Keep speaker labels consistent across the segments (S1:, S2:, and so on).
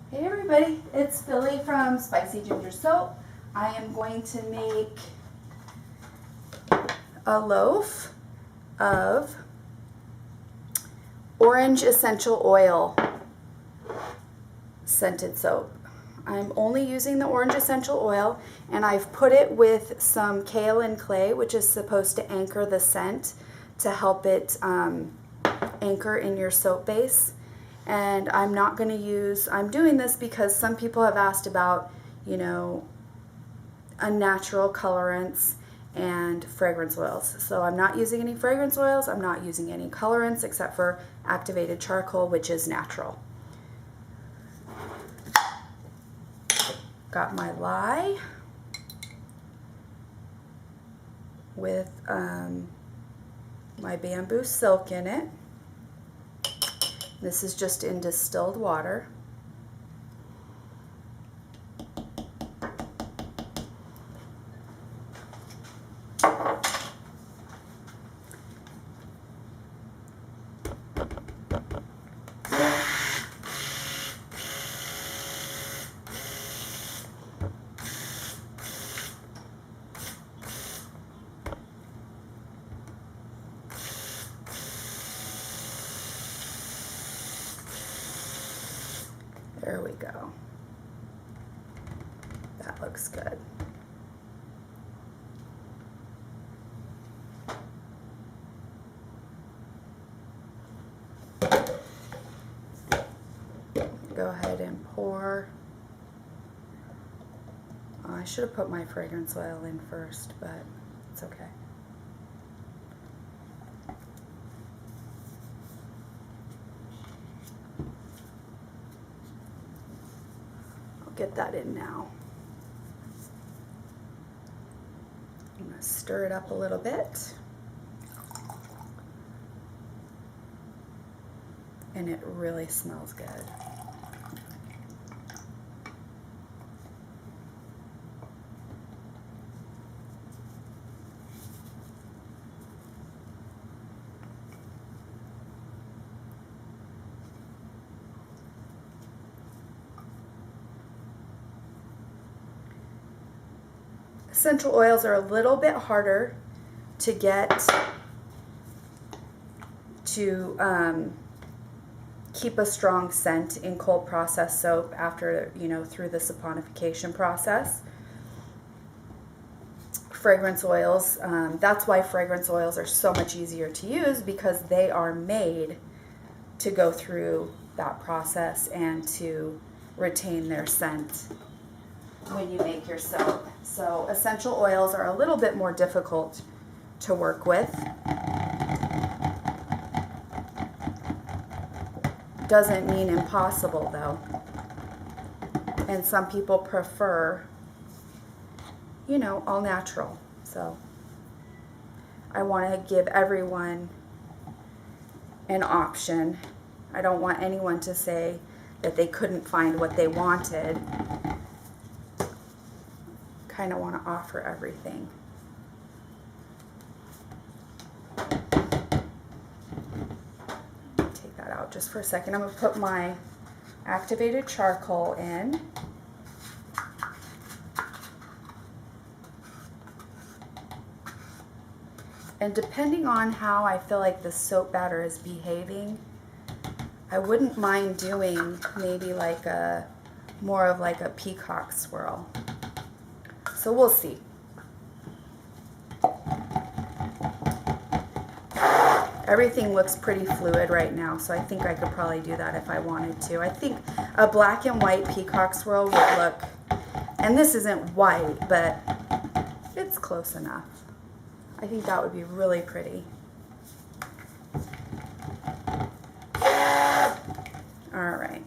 S1: Hey everybody, it's Billy from Spicy Ginger Soap. I am going to make a loaf of orange essential oil scented soap. I'm only using the orange essential oil, and I've put it with some kaolin clay, which is supposed to anchor the scent to help it anchor in your soap base. And I'm not going to use, I'm doing this because some people have asked about, unnatural colorants and fragrance oils. So I'm not using any fragrance oils, I'm not using any colorants except for activated charcoal, which is natural. Got my lye with my bamboo silk in it. This is just in distilled water. There we go. That looks good. Go ahead and pour. Oh, I should have put my fragrance oil in first, but it's okay. Get that in now. I'm going to stir it up a little bit. And it really smells good. Essential oils are a little bit harder to get to keep a strong scent in cold process soap after, through the saponification process. Fragrance oils, that's why fragrance oils are so much easier to use, because they are made to go through that process and to retain their scent when you make your soap. So essential oils are a little bit more difficult to work with. Doesn't mean impossible though. And some people prefer, all natural. So I want to give everyone an option. I don't want anyone to say that they couldn't find what they wanted. Kind of want to offer everything. Take that out just for a second. I'm going to put my activated charcoal in. And depending on how I feel like the soap batter is behaving, I wouldn't mind doing maybe like more of like a peacock swirl. So we'll see. Everything looks pretty fluid right now, so I think I could probably do that if I wanted to. I think a black and white peacock swirl would look, and this isn't white, but it's close enough. I think that would be really pretty. All right.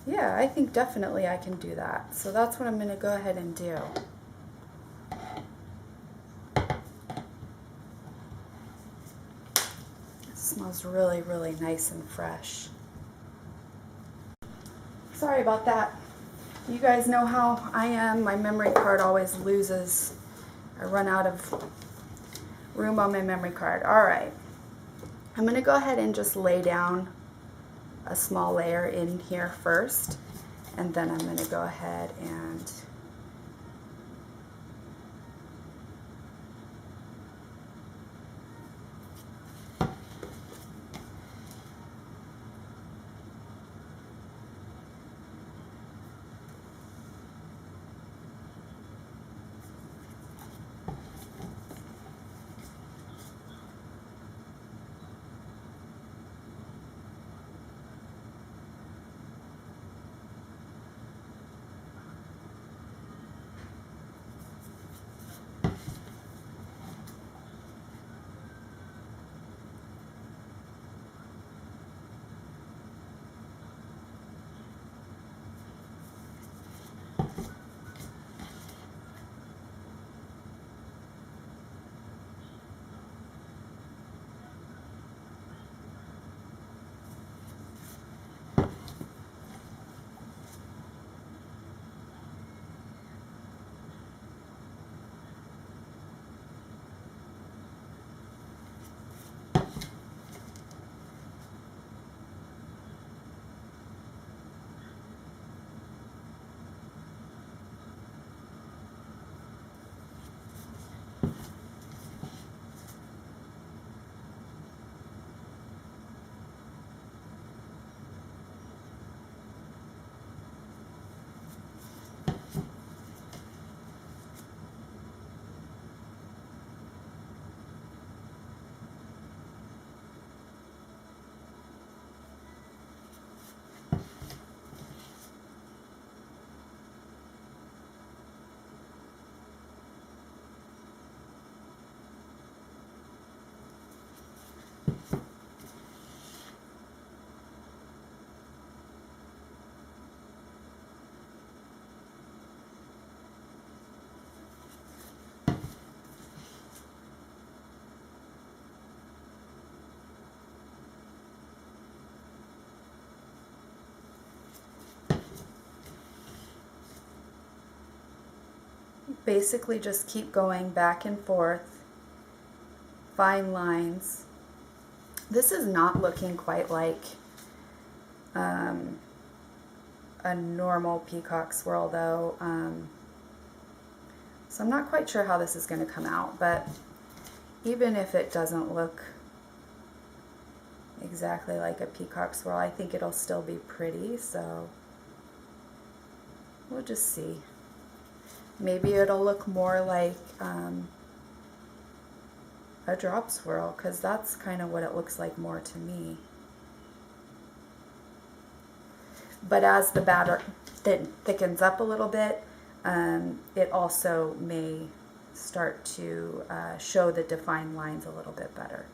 S1: Yeah, I think definitely I can do that. So that's what I'm going to go ahead and do. Smells really, really nice and fresh. Sorry about that. You guys know how I am. My memory card always loses. I run out of room on my memory card. All right. I'm going to go ahead and just lay down a small layer in here first, and then I'm going to go ahead and basically just keep going back and forth, fine lines. This is not looking quite like a normal peacock swirl though, so I'm not quite sure how this is going to come out, but even if it doesn't look exactly like a peacock swirl, I think it'll still be pretty, so we'll just see. Maybe it'll look more like a drop swirl, because that's kind of what it looks like more to me. But as the batter thickens up a little bit, it also may start to show the defined lines a little bit better.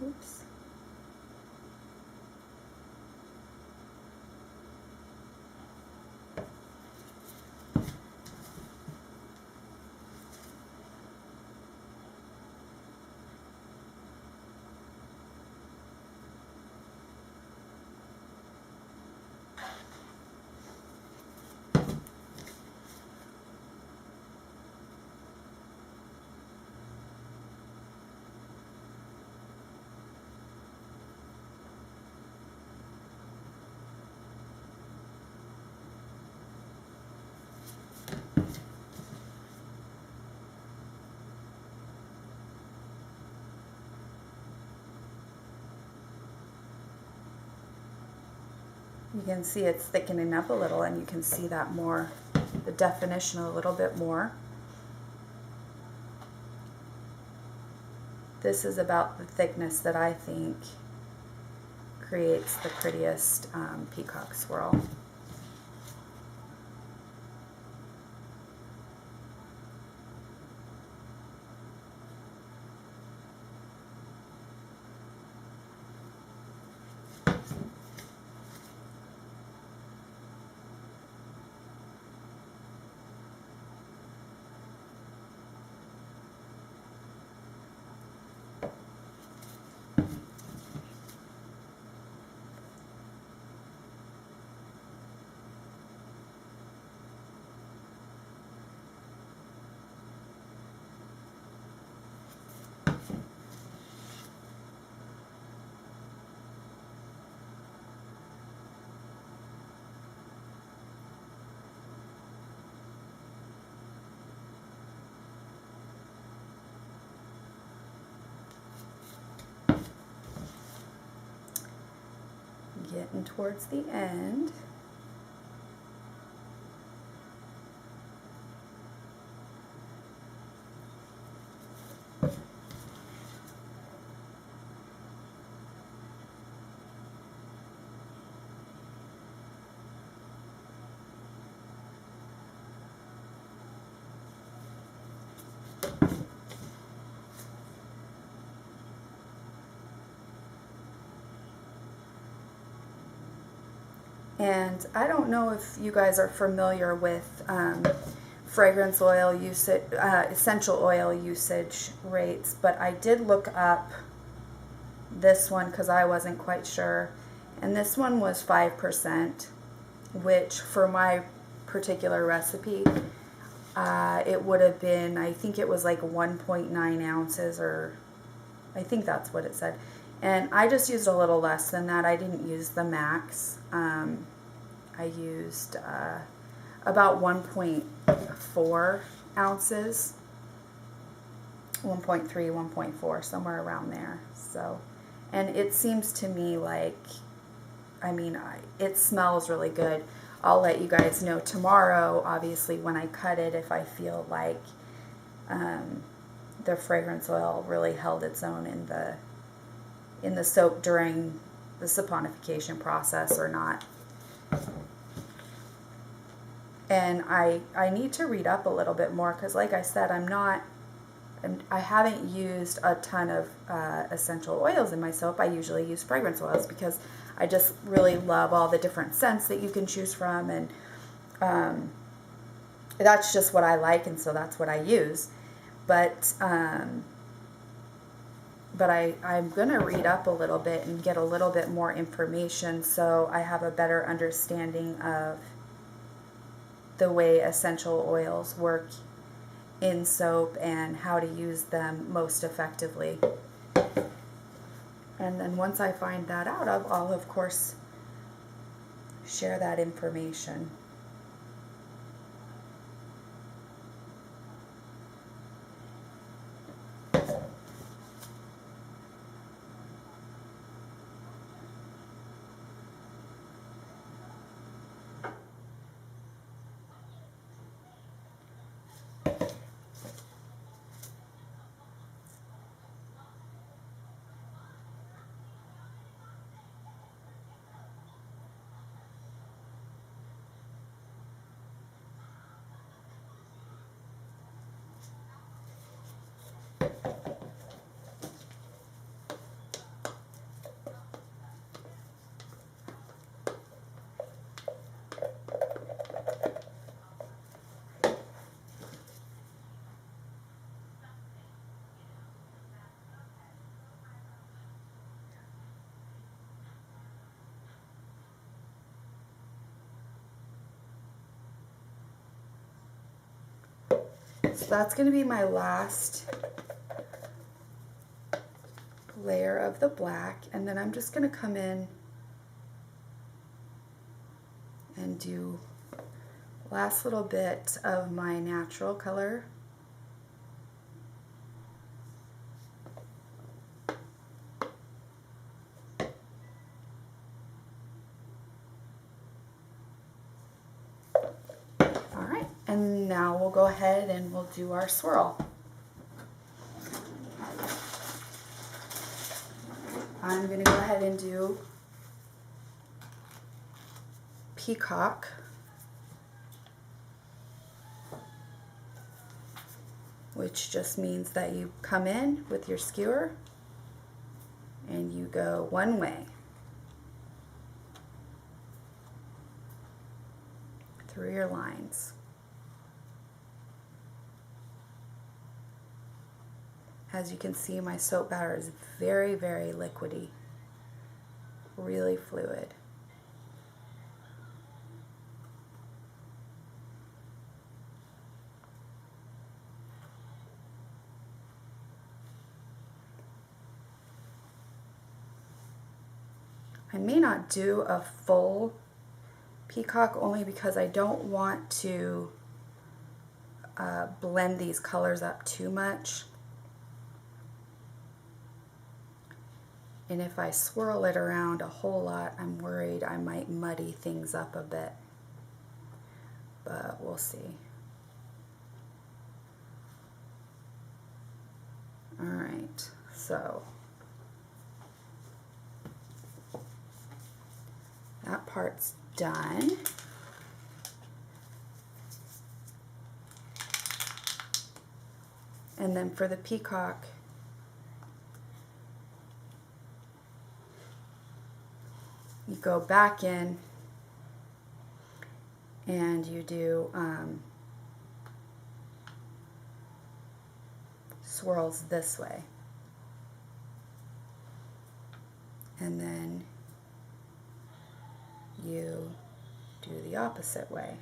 S1: Oops. You can see it's thickening up a little, and you can see that more, the definition a little bit more. This is about the thickness that I think creates the prettiest peacock swirl. Getting towards the end. And I don't know if you guys are familiar with fragrance oil usage, essential oil usage rates, but I did look up this one because I wasn't quite sure. And this one was 5%, which for my particular recipe, it would have been, I think it was like 1.9 ounces, or I think that's what it said. And I just used a little less than that. I didn't use the max. I used about 1.4 ounces, 1.3, 1.4, somewhere around there. So, and it seems to me like, I mean, it smells really good. I'll let you guys know tomorrow, obviously, when I cut it, if I feel like the fragrance oil really held its own in the soap during the saponification process or not. And I need to read up a little bit more because, like I said, I haven't used a ton of essential oils in my soap. I usually use fragrance oils because I just really love all the different scents that you can choose from, and that's just what I like, and so that's what I use. But I'm going to read up a little bit and get a little bit more information so I have a better understanding of the way essential oils work in soap and how to use them most effectively. And then once I find that out, I'll of course share that information. So that's going to be my last layer of the black, and then I'm just going to come in and do last little bit of my natural color. And now we'll go ahead and we'll do our swirl. I'm going to go ahead and do Peacock, which just means that you come in with your skewer and you go one way through your lines. As you can see, my soap batter is very, very liquidy, really fluid. I may not do a full peacock only because I don't want to blend these colors up too much. And if I swirl it around a whole lot, I'm worried I might muddy things up a bit. But we'll see. All right, so that part's done. And then for the peacock, you go back in and you do swirls this way. And then you do the opposite way.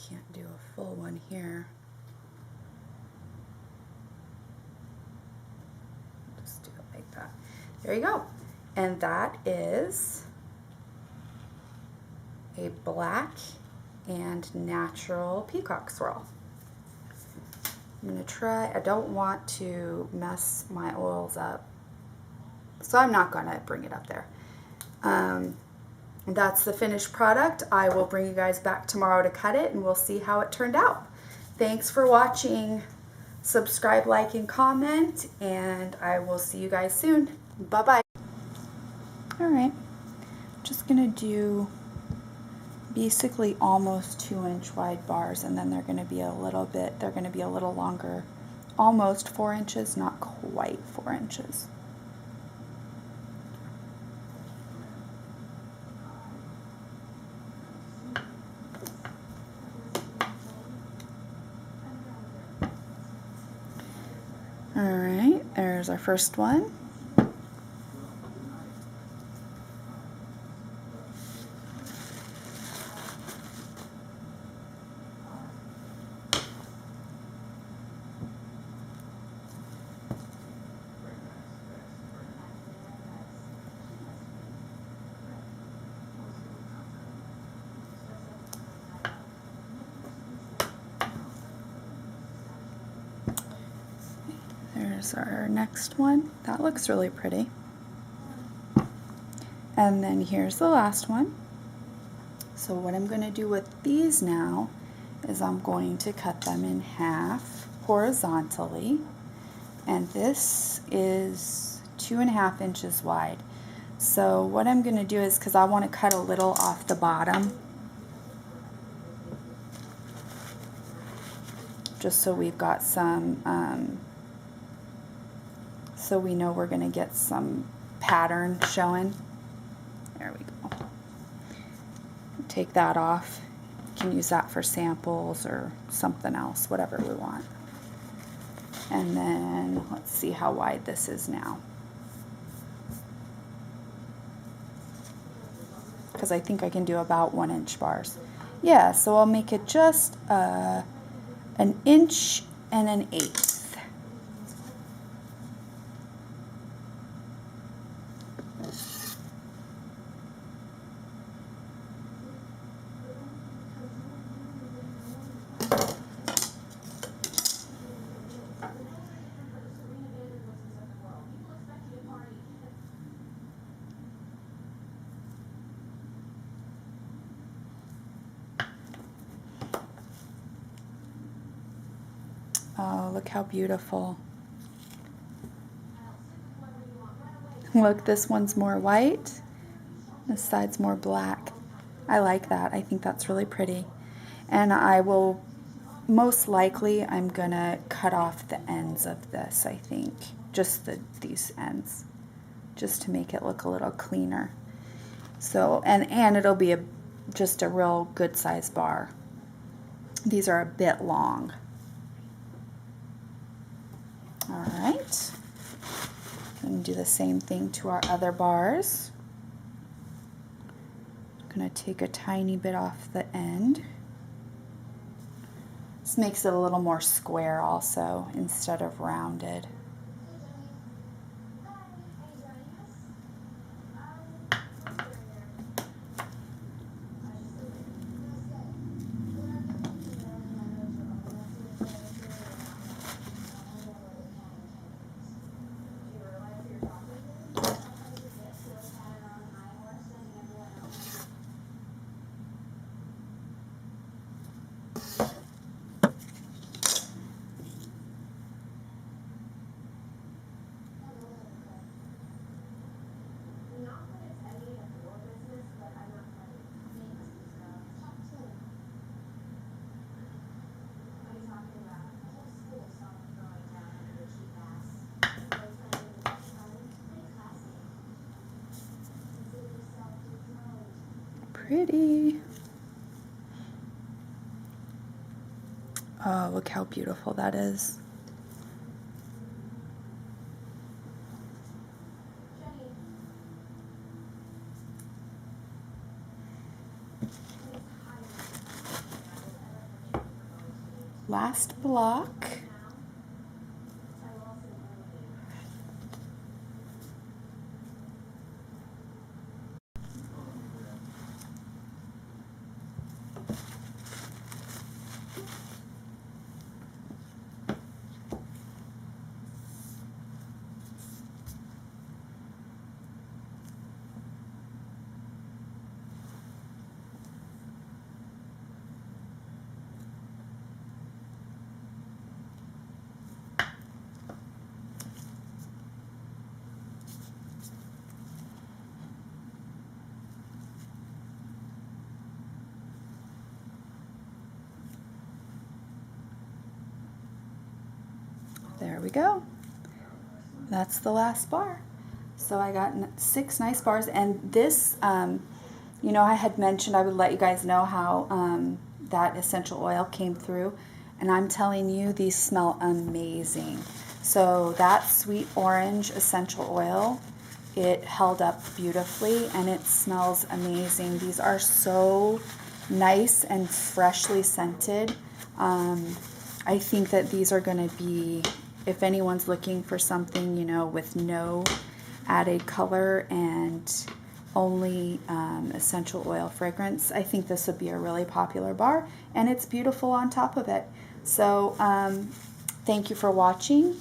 S1: Can't do a full one here. Just do it like that. There you go. And that is a black and natural peacock swirl. I'm going to try, I don't want to mess my oils up, so I'm not going to bring it up there. That's the finished product. I will bring you guys back tomorrow to cut it and we'll see how it turned out. Thanks for watching. Subscribe, like, and comment, and I will see you guys soon. Bye-bye. All right, just gonna do basically almost 2-inch wide bars, and then they're gonna be a little longer, almost 4 inches, not quite 4 inches. All right, there's our first one. There's our next one. That looks really pretty. And then here's the last one. So what I'm going to do with these now is I'm going to cut them in half horizontally. And this is 2.5 inches wide. So what I'm going to do is, because I want to cut a little off the bottom, just so we've got some, so we know we're going to get some pattern showing. There we go. Take that off. You can use that for samples or something else, whatever we want. And then let's see how wide this is now. Because I think I can do about 1-inch bars. Yeah, so I'll make it just 1 1/8 inches. Oh, look how beautiful. Look, this one's more white. This side's more black. I like that. I think that's really pretty. And I will, most likely, I'm gonna cut off the ends of this, I think. Just these ends, just to make it look a little cleaner. So, and it'll be just a real good size bar. These are a bit long. All right. And do the same thing to our other bars. I'm going to take a tiny bit off the end. This makes it a little more square also instead of rounded. Pretty. Oh, look how beautiful that is. Last block. There we go. That's the last bar. So I got 6 nice bars, and this, you know, I had mentioned I would let you guys know how that essential oil came through, and I'm telling you, these smell amazing. So that sweet orange essential oil, it held up beautifully, and it smells amazing. These are so nice and freshly scented. I think that these are going to be, if anyone's looking for something, you know, with no added color and only essential oil fragrance, I think this would be a really popular bar, and it's beautiful on top of it. So thank you for watching,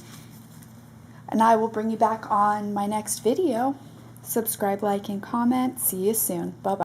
S1: and I will bring you back on my next video. Subscribe, like, and comment. See you soon. Bye-bye.